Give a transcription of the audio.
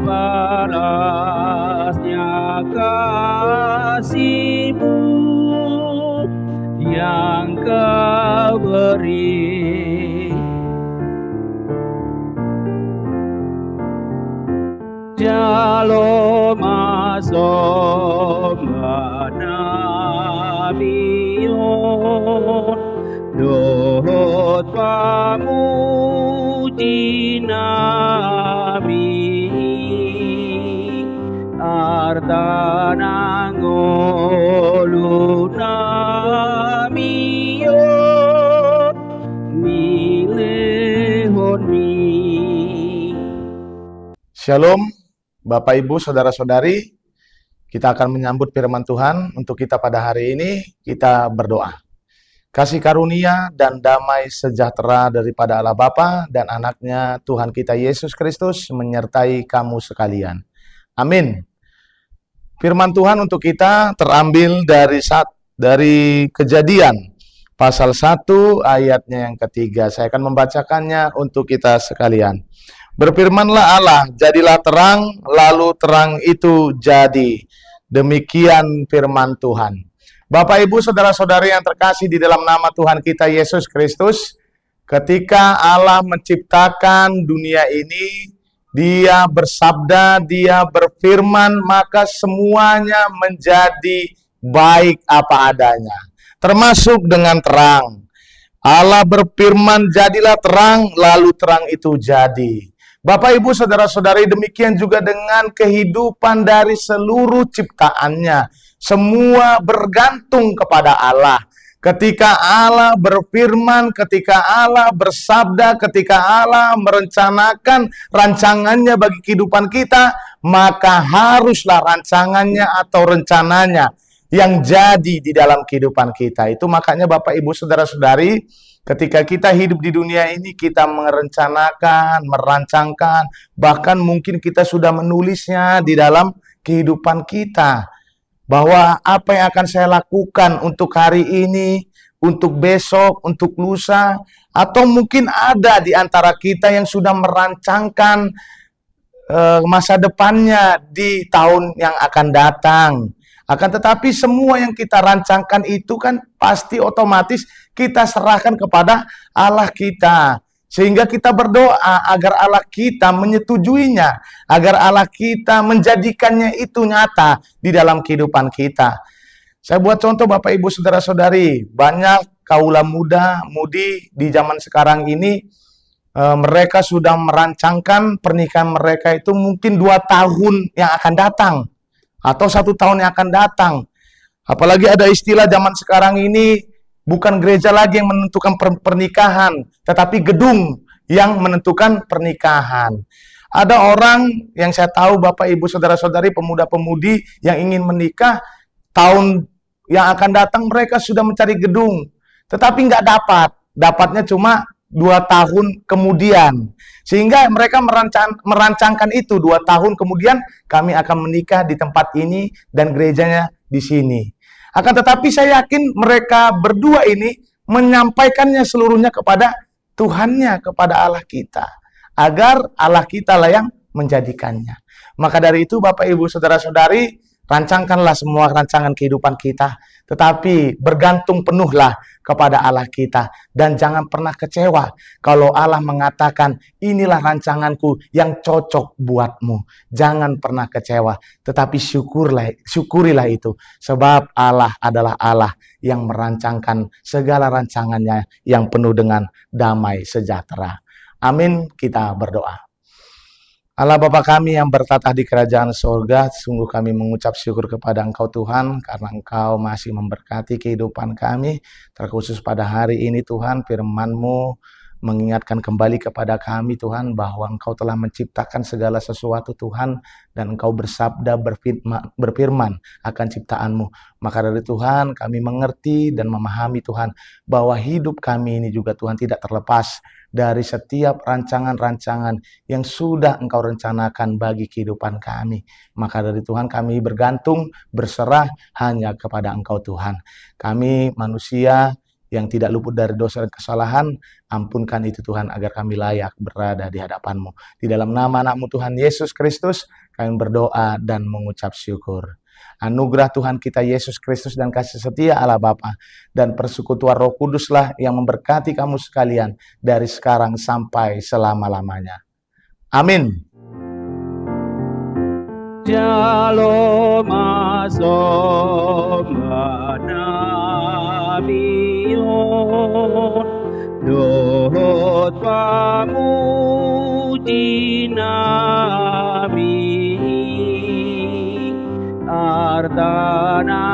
balasnya kasih-Mu yang Kau beri. Shalom Nabiyon Dohot pamuji Nabi Artanang ulu Nabiyon Milehon mi. Shalom Bapak Ibu Saudara-saudari, kita akan menyambut firman Tuhan. Untuk kita pada hari ini, kita berdoa. Kasih karunia dan damai sejahtera daripada Allah Bapa dan anaknya Tuhan kita Yesus Kristus menyertai kamu sekalian. Amin. Firman Tuhan untuk kita terambil dari Kejadian pasal 1 ayatnya yang ketiga. Saya akan membacakannya untuk kita sekalian. Berfirmanlah Allah, jadilah terang, lalu terang itu jadi. Demikian firman Tuhan. Bapak, Ibu, Saudara-saudari yang terkasih di dalam nama Tuhan kita Yesus Kristus, ketika Allah menciptakan dunia ini, Dia bersabda, Dia berfirman, maka semuanya menjadi baik apa adanya, termasuk dengan terang. Allah berfirman, jadilah terang, lalu terang itu jadi. Bapak, Ibu, Saudara-saudari, demikian juga dengan kehidupan dari seluruh ciptaannya. Semua bergantung kepada Allah. Ketika Allah berfirman, ketika Allah bersabda, ketika Allah merencanakan rancangannya bagi kehidupan kita, maka haruslah rancangannya atau rencananya yang jadi di dalam kehidupan kita. Itu makanya Bapak, Ibu, Saudara-saudari, ketika kita hidup di dunia ini, kita merencanakan, merancangkan, bahkan mungkin kita sudah menulisnya di dalam kehidupan kita. Bahwa apa yang akan saya lakukan untuk hari ini, untuk besok, untuk lusa, atau mungkin ada di antara kita yang sudah merancangkan masa depannya di tahun yang akan datang. Akan tetapi semua yang kita rancangkan itu kan pasti otomatis kita serahkan kepada Allah kita. Sehingga kita berdoa agar Allah kita menyetujuinya, agar Allah kita menjadikannya itu nyata di dalam kehidupan kita. Saya buat contoh Bapak, Ibu, Saudara-saudari, banyak kaula muda, mudi di zaman sekarang ini, mereka sudah merancangkan pernikahan mereka itu mungkin 2 tahun yang akan datang. Atau 1 tahun yang akan datang. Apalagi ada istilah zaman sekarang ini, bukan gereja lagi yang menentukan pernikahan, tetapi gedung yang menentukan pernikahan. Ada orang yang saya tahu Bapak, Ibu, Saudara-saudari, pemuda-pemudi yang ingin menikah, tahun yang akan datang mereka sudah mencari gedung. Tetapi nggak dapat. Dapatnya cuma 2 tahun kemudian. Sehingga mereka merancangkan itu 2 tahun kemudian kami akan menikah di tempat ini dan gerejanya di sini. Akan tetapi saya yakin mereka berdua ini menyampaikannya seluruhnya kepada Tuhannya, kepada Allah kita. Agar Allah kita lah yang menjadikannya. Maka dari itu Bapak, Ibu, Saudara-saudari, rancangkanlah semua rancangan kehidupan kita. Tetapi bergantung penuhlah kepada Allah kita. Dan jangan pernah kecewa kalau Allah mengatakan, inilah rancanganku yang cocok buatmu. Jangan pernah kecewa. Tetapi syukurilah itu. Sebab Allah adalah Allah yang merancangkan segala rancangannya yang penuh dengan damai sejahtera. Amin, kita berdoa. Allah Bapa kami yang bertatah di kerajaan surga, sungguh kami mengucap syukur kepada Engkau Tuhan, karena Engkau masih memberkati kehidupan kami, terkhusus pada hari ini Tuhan, firman-Mu mengingatkan kembali kepada kami Tuhan, bahwa Engkau telah menciptakan segala sesuatu Tuhan, dan Engkau bersabda berfirman akan ciptaan-Mu. Maka dari Tuhan kami mengerti dan memahami Tuhan, bahwa hidup kami ini juga Tuhan tidak terlepas dari setiap rancangan-rancangan yang sudah Engkau rencanakan bagi kehidupan kami. Maka dari Tuhan kami bergantung, berserah hanya kepada Engkau Tuhan. Kami manusia yang tidak luput dari dosa dan kesalahan. Ampunkan itu Tuhan, agar kami layak berada di hadapan-Mu. Di dalam nama anak-Mu Tuhan Yesus Kristus, kami berdoa dan mengucap syukur. Anugerah Tuhan kita Yesus Kristus dan kasih setia Allah Bapa dan persekutuan Roh Kuduslah yang memberkati kamu sekalian dari sekarang sampai selama-lamanya. Amin. Shalom Nabiyon Dohot pamuji Nabi Ardana